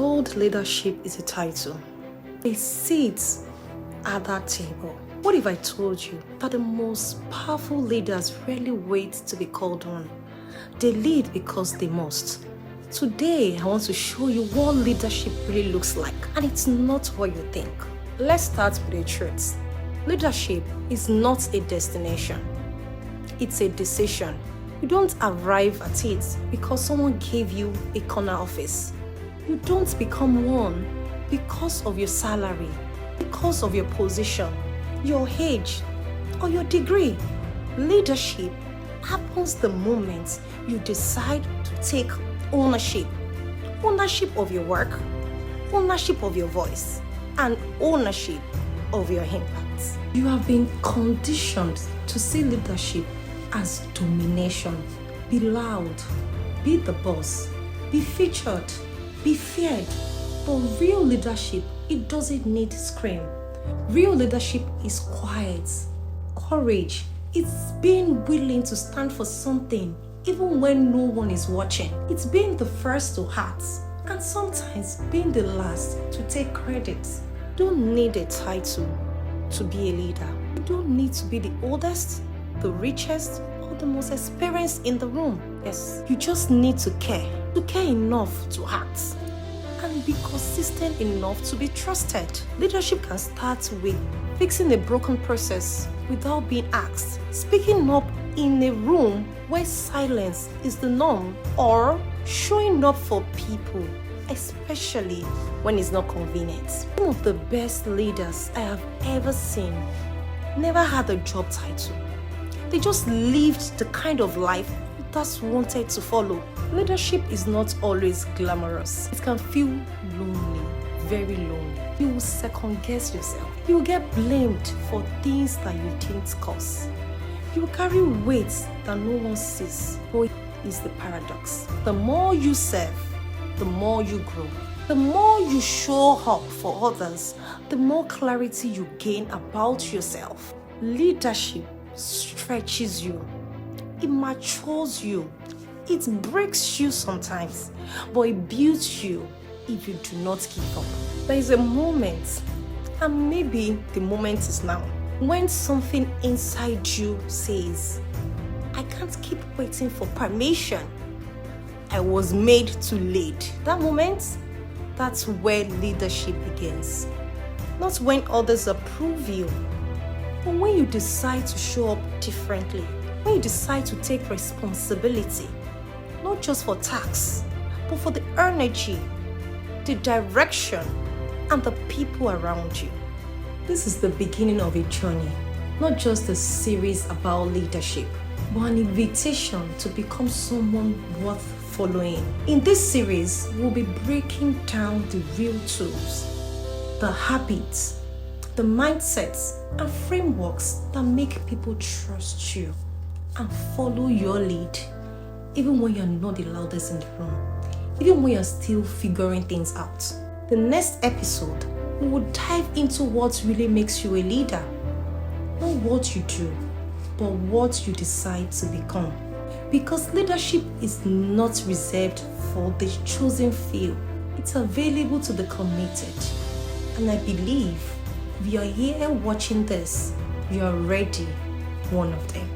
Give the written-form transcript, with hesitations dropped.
told leadership is a title, a seat at that table. What if I told you that the most powerful leaders rarely wait to be called on? They lead because they must. Today, I want to show you what leadership really looks like, and it's not what you think. Let's start with the truth. Leadership is not a destination. It's a decision. You don't arrive at it because someone gave you a corner office. You don't become one because of your salary, because of your position, your age, or your degree. Leadership happens the moment you decide to take ownership. Ownership of your work, ownership of your voice, and ownership of your impact. You have been conditioned to see leadership as domination. Be loud, be the boss, be featured, be feared. But real leadership, it doesn't need scream. Real leadership is quiet. Courage, it's being willing to stand for something even when no one is watching. It's being the first to act, and sometimes being the last to take credit. You don't need a title to be a leader. You don't need to be the oldest, the richest, or the most experienced in the room. Yes, you just need to care enough to act, and be consistent enough to be trusted. Leadership can start with fixing a broken process without being asked, speaking up in a room where silence is the norm, or showing up for people, especially when it's not convenient. Some of the best leaders I have ever seen never had a job title. They just lived the kind of life others wanted to follow. Leadership is not always glamorous. It can feel lonely, very lonely. You will second guess yourself. You will get blamed for things that you didn't cause. You will carry weight that no one sees. But is the paradox. The more you serve, the more you grow. The more you show up for others, the more clarity you gain about yourself. Leadership stretches you. It matures you. It breaks you sometimes, but it builds you if you do not give up. There is a moment, and maybe the moment is now, when something inside you says, I can't keep waiting for permission. I was made to lead. That moment, that's where leadership begins. Not when others approve you, but when you decide to show up differently. When you decide to take responsibility, not just for tasks, but for the energy, the direction, and the people around you. This is the beginning of a journey, not just a series about leadership, but an invitation to become someone worth following. In this series, we'll be breaking down the real tools, the habits, the mindsets, and frameworks that make people trust you and follow your lead, even when you're not the loudest in the room, even when you're still figuring things out. The next episode, we will dive into what really makes you a leader. Not what you do, but what you decide to become. Because leadership is not reserved for the chosen few. It's available to the committed. And I believe if you're here watching this, you're already one of them.